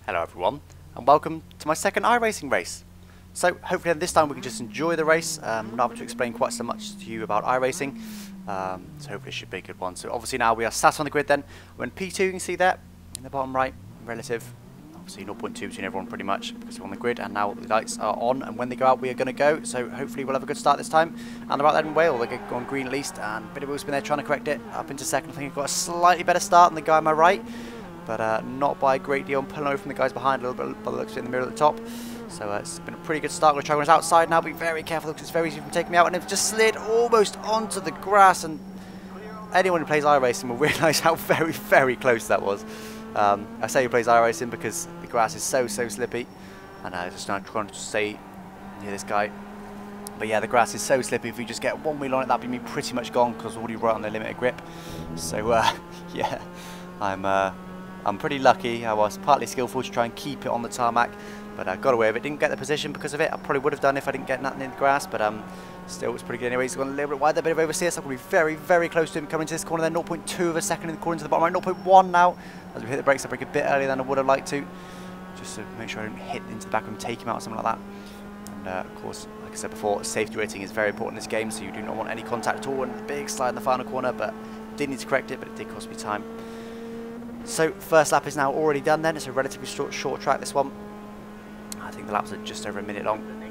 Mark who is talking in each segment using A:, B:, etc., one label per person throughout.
A: Hello everyone, and welcome to my second iRacing race. So hopefully this time we can just enjoy the race, not having to explain quite so much to you about iRacing, so hopefully it should be a good one. So obviously now we are sat on the grid then, we're in P2, you can see there, in the bottom right, relative, obviously 0.2 between everyone pretty much, because we're on the grid, and now the lights are on, and when they go out we are going to go, so hopefully we'll have a good start this time. And they're out there in Wales, they're going green at least, and a bit of wheel spin there trying to correct it, up into second. I think I've got a slightly better start than the guy on my right, but not by a great deal. I'm pulling over from the guys behind a little bit by the looks of it in the middle at the top. So it's been a pretty good start. I'm going to try when it's outside now. Be very careful because it's very easy from taking me out. And it's just slid almost onto the grass. And anyone who plays iRacing will realise how very, very close that was. I say who plays iRacing because the grass is so slippy. And I just trying to stay near this guy. But yeah, the grass is so slippy. If you just get one wheel on it, that'd be me pretty much gone because I'm already right on the limit of grip. So yeah, I'm pretty lucky. I was partly skillful to try and keep it on the tarmac, but I got away with it. Didn't get the position because of it. I probably would have done if I didn't get nothing in the grass, but still it's pretty good anyway. He's gone a little bit wide, a bit of oversteer, so I'm going to be very, very close to him coming into this corner there. 0.2 of a second in the corner to the bottom right, 0.1 now. As we hit the brakes, I brake a bit earlier than I would have liked to, just to make sure I don't hit into the back of him, take him out or something like that. And of course, like I said before, safety rating is very important in this game, so you do not want any contact at all. And the big slide in the final corner, but did need to correct it, but it did cost me time. So first lap is now already done then. It's a relatively short track, this one. I think the laps are just over a minute long. And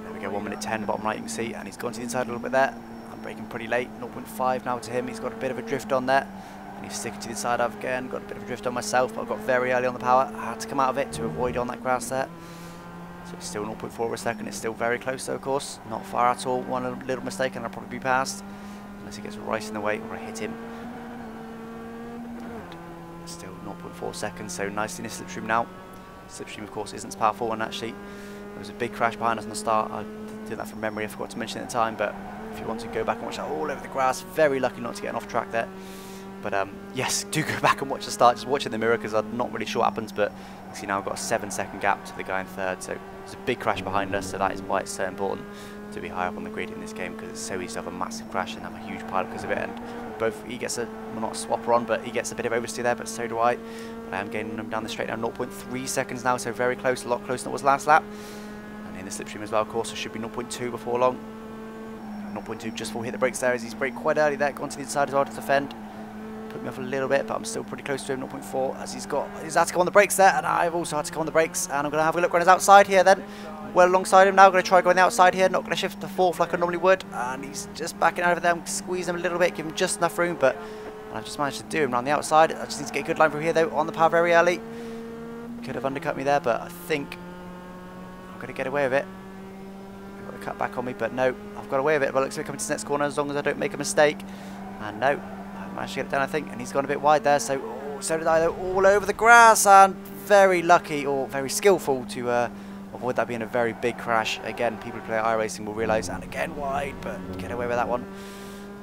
A: there we go, 1 minute 10, bottom right you can see. And he's gone to the inside a little bit there. I'm braking pretty late, 0.5 now to him. He's got a bit of a drift on there. And he's sticking to the inside. I've again got a bit of a drift on myself, but I've got very early on the power. I had to come out of it to avoid on that grass there. So it's still 0.4 of a second. It's still very close though, of course. Not far at all. One little mistake and I'll probably be past. Unless he gets right in the way or I hit him. Still 0.4 seconds, so nicely in the slipstream now. Slipstream, of course, isn't as powerful, and actually there was a big crash behind us on the start. I did that from memory, I forgot to mention it at the time, but if you want to go back and watch that all over the grass, very lucky not to get off track there. But yes, do go back and watch the start, just watch it in the mirror because I'm not really sure what happens, but you see now I've got a 7-second gap to the guy in third, so there's a big crash behind us, so that is why it's so important to be high up on the grid in this game, because it's so easy to have a massive crash and have a huge pile because of it. And both, he gets a, well, not a swapper on, but he gets a bit of oversteer there, but so do I. But I am getting him down the straight now, 0.3 seconds now, so very close, a lot closer than it was last lap. And in the slipstream as well, of course, so should be 0.2 before long. 0.2 just before we hit the brakes there, as he's braked quite early there, gone to the inside as well to defend. Put me off a little bit, but I'm still pretty close to him, 0.4, as he's had to come on the brakes there, and I've also had to come on the brakes, and I'm going to have a look when he's outside here then. Well alongside him now, going to try going the outside here, not going to shift to fourth like I normally would, and he's just backing out of there. I'm squeezing him a little bit, give him just enough room, but I've just managed to do him around the outside. I just need to get a good line through here though, on the power very early. Could have undercut me there, but I think I'm going to get away with it. I've got to cut back on me, but no, I've got away with it. But it looks like coming to the next corner as long as I don't make a mistake. And no, I've managed to get it down I think, and he's gone a bit wide there, so so did I though, all over the grass, and very lucky or very skillful to avoid that being a very big crash. Again, people who play iRacing will realise, and again wide, but get away with that one.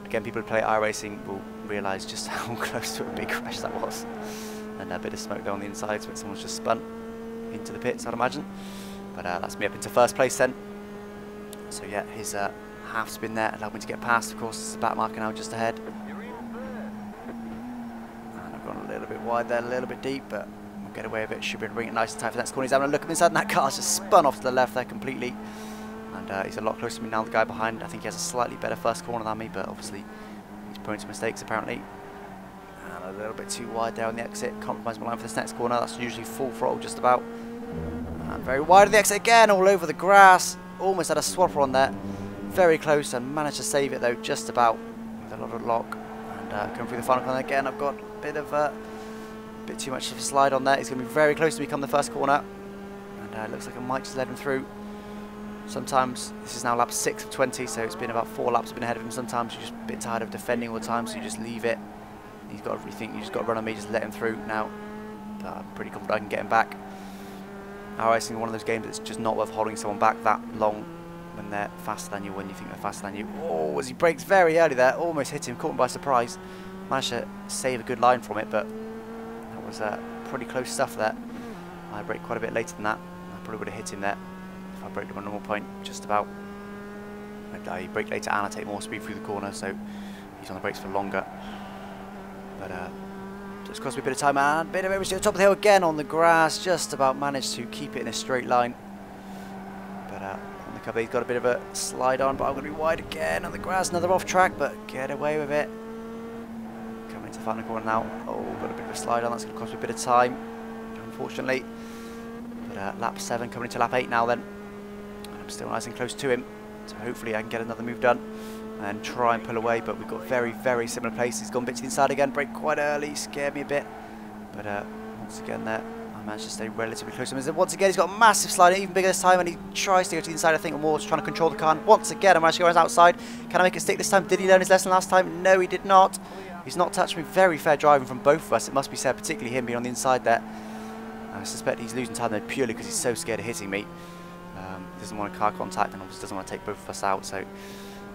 A: Again, people who play iRacing will realise just how close to a big crash that was. And a bit of smoke there on the inside, so someone's just spun into the pits, I'd imagine. But that's me up into first place then. So yeah, his half spin there allowed me to get past, of course, it's the back marker now just ahead. And I've gone a little bit wide there, a little bit deep, but get away with it, should be able to bring it nice and tight for the next corner. He's having a look inside, and that car's just spun off to the left there completely. And he's a lot closer to me now, the guy behind. I think he has a slightly better first corner than me, but obviously he's prone to mistakes apparently. And a little bit too wide there on the exit. Compromise my line for this next corner. That's usually full throttle just about. And very wide on the exit again, all over the grass. Almost had a swapper on there. Very close, and managed to save it though, just about, with a lot of lock. And coming through the final corner again, I've got a bit of bit too much of a slide on there. He's going to be very close to become the first corner, and it looks like I might just let him through. Sometimes this is now lap 6 of 20, so it's been about 4 laps I've been ahead of him. Sometimes you're just a bit tired of defending all the time, so you just leave it. He's got to rethink, you just got to run on me, just let him through now. But I'm pretty confident I can get him back. iRacing is one of those games that's just not worth holding someone back that long when they're faster than you, when you think they're faster than you. Oh, as he brakes very early there, almost hit him, caught him by surprise. Managed to save a good line from it, but that was pretty close stuff there. I braked quite a bit later than that. I probably would have hit him there if I braked him on a normal point, just about. I brake later and I take more speed through the corner, so he's on the brakes for longer. But Just cost me a bit of time and a bit of everything. Top of the hill again on the grass. Just about managed to keep it in a straight line. But on the cover he's got a bit of a slide on, but I'm going to be wide again on the grass. Another off track, but get away with it. Coming into the final corner now. Oh, got a bit of a slide on. That's going to cost me a bit of time, unfortunately. But lap 7 coming into lap 8 now then. I'm still nice and close to him. So hopefully I can get another move done and try and pull away, but we've got very, very similar pace. He's gone a bit to the inside again, brake quite early, scared me a bit. But once again there, I managed to stay relatively close to him. Once again, he's got a massive slide, even bigger this time, and he tries to go to the inside, I think, more trying to control the car. And once again, I managed to go outside. Can I make it stick this time? Did he learn his lesson last time? No, he did not. He's not touched me. Very fair driving from both of us, it must be said, particularly him being on the inside there. I suspect he's losing time there purely because he's so scared of hitting me. Doesn't want a car contact and obviously doesn't want to take both of us out. So,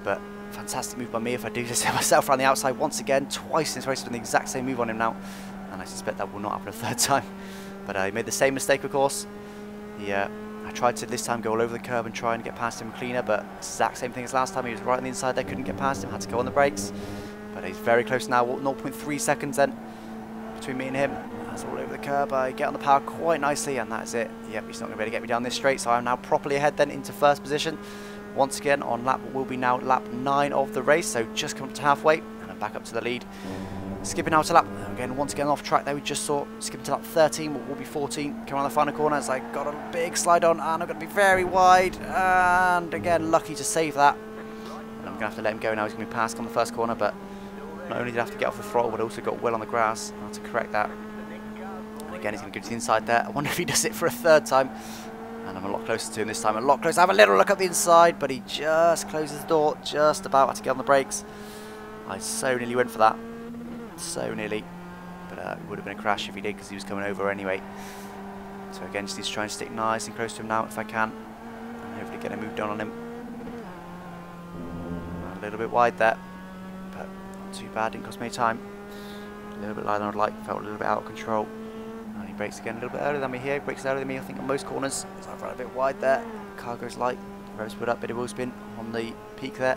A: but fantastic move by me if I do this myself around the outside once again. Twice in this race I've done the exact same move on him now, and I suspect that will not happen a third time. But he made the same mistake, of course. I tried to this time go all over the curb and try and get past him cleaner, but exact same thing as last time. He was right on the inside there, couldn't get past him, had to go on the brakes. But he's very close now, 0.3 seconds then between me and him. That's all over the curb. I get on the power quite nicely, and that's it. Yep, he's not going to be able to get me down this straight, so I'm now properly ahead then into first position. Once again on lap, will be now lap 9 of the race, so just come up to halfway, and I'm back up to the lead. Skipping out to lap, again, once again off track there, we just saw, skipping to lap 13, what will be 14, coming around the final corner as I got a big slide on, and I'm going to be very wide, and again, lucky to save that. And I'm going to have to let him go now, he's going to be passed on the first corner, but not only did I have to get off the throttle, but also got well on the grass. I had to correct that. And again, he's going to go to the inside there. I wonder if he does it for a third time. And I'm a lot closer to him this time, a lot closer. I have a little look up the inside, but he just closes the door, just about. I had to get on the brakes. I so nearly went for that. So nearly. But it would have been a crash if he did, because he was coming over anyway. So again, just need to try and stick nice and close to him now if I can. And hopefully get a move done on him. A little bit wide there. But not too bad, didn't cost me any time. A little bit lighter than I'd like, felt a little bit out of control. And he brakes again a little bit earlier than me here, brakes earlier than me I think on most corners. So I've run a bit wide there, car goes light, revs put up, bit of wheel spin on the peak there.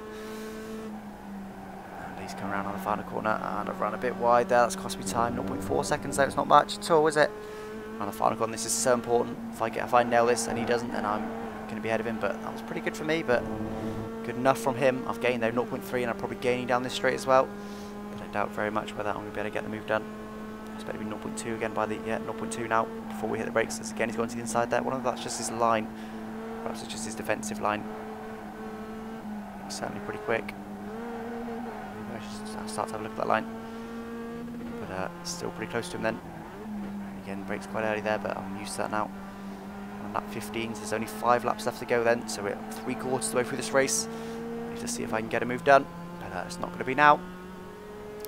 A: And he's coming around on the final corner, and I've run a bit wide there, that's cost me time, 0.4 seconds though, it's not much at all, is it? On the final corner, this is so important. If I nail this and he doesn't, then I'm going to be ahead of him, but that was pretty good for me, but good enough from him. I've gained though 0.3, and I'm probably gaining down this straight as well. But I doubt very much whether I'm going to be able to get the move done. I expect to be 0.2 again by the, 0.2 now before we hit the brakes. As again, he's going to the inside there. One of that's just his line. Perhaps it's just his defensive line. He's certainly pretty quick. Maybe I'll start to have a look at that line. But still pretty close to him then. Again, brakes quite early there, but I'm used to that now. On lap 15, so there's only 5 laps left to go then, so we're 3/4 of the way through this race. Need to see if I can get a move done, but it's not going to be now.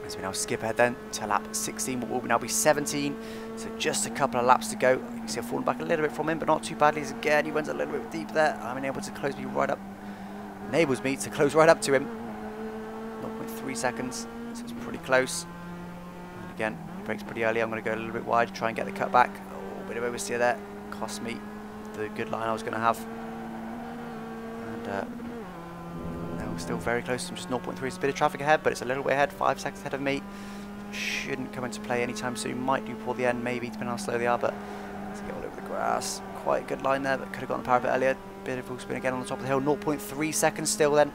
A: As we now skip ahead then to lap 16, what will now be 17, so just a couple of laps to go. You can see I've fallen back a little bit from him, but not too badly. As again, he went a little bit deep there. I'm able to close me right up, enables me to close right up to him. 0.3 seconds, so it's pretty close. And again, he brakes pretty early. I'm going to go a little bit wide, try and get the cut back. Oh, a bit of oversteer there, cost me the good line I was going to have. And now we're still very close. I'm just 0.3. There's a bit of traffic ahead, but it's a little way ahead, 5 seconds ahead of me. Shouldn't come into play anytime soon. Might do before the end, maybe, depending on how slow they are, but let's get all over the grass. Quite a good line there, but could have gotten the power a bit earlier. Bit of full spin again on the top of the hill. 0.3 seconds still then.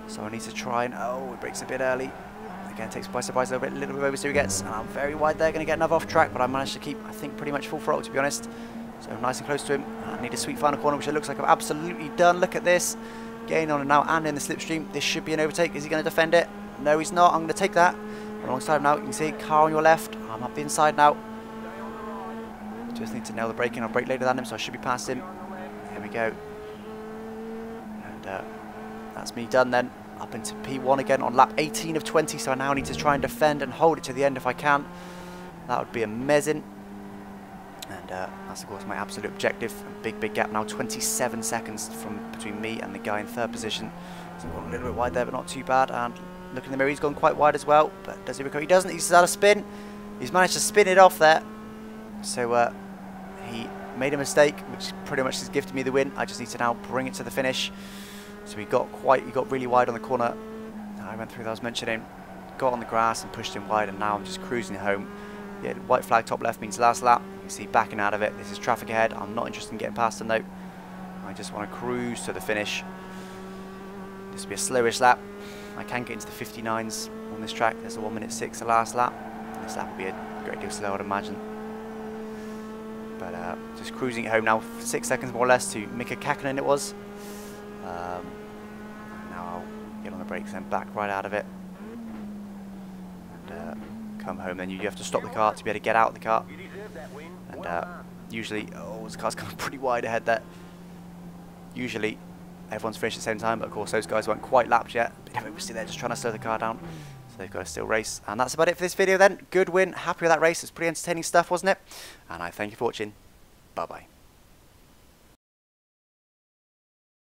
A: So I need to try and, oh, it brakes a bit early. Again, takes by surprise a little bit of oversteer he gets, and I'm very wide there, going to get another off track, but I managed to keep, I think, pretty much full throttle, to be honest. So I'm nice and close to him. I need a sweet final corner, which it looks like I've absolutely done. Look at this. Getting on it now and in the slipstream. This should be an overtake. Is he going to defend it? No, he's not. I'm going to take that. Alongside him now. You can see car on your left. I'm up the inside now. Just need to nail the braking. I'll brake later than him, so I should be past him. Here we go. And that's me done then. Up into P1 again on lap 18 of 20. So I now need to try and defend and hold it to the end if I can. That would be amazing. And that's of course my absolute objective. A big gap now, 27 seconds from between me and the guy in third position. So I've gone a little bit wide there, but not too bad. And look in the mirror, he's gone quite wide as well. But does he recover? He doesn't. He's out of spin. He's managed to spin it off there. So he made a mistake, which pretty much has gifted me the win. I just need to now bring it to the finish. So he got really wide on the corner. I went through that I was mentioning. Got on the grass and pushed him wide, and now I'm just cruising home. Yeah, white flag top left means last lap. You can see backing out of it. This is traffic ahead. I'm not interested in getting past them though. I just want to cruise to the finish. This will be a slowish lap. I can get into the 59s on this track. There's a 1:06 the last lap. This lap will be a great deal slower, I'd imagine. But just cruising it home now, 6 seconds more or less to Mika Kakkonen it was. Now I'll get on the brakes and back right out of it. And come home. Then you have to stop the car to be able to get out of the car. And usually, oh, this car's coming pretty wide ahead there. Usually everyone's finished at the same time, but of course those guys weren't quite lapped yet. But obviously they're just trying to slow the car down, so they've got to still race. And that's about it for this video then. Good win, happy with that race. It's pretty entertaining stuff, wasn't it? And I thank you for watching. Bye bye.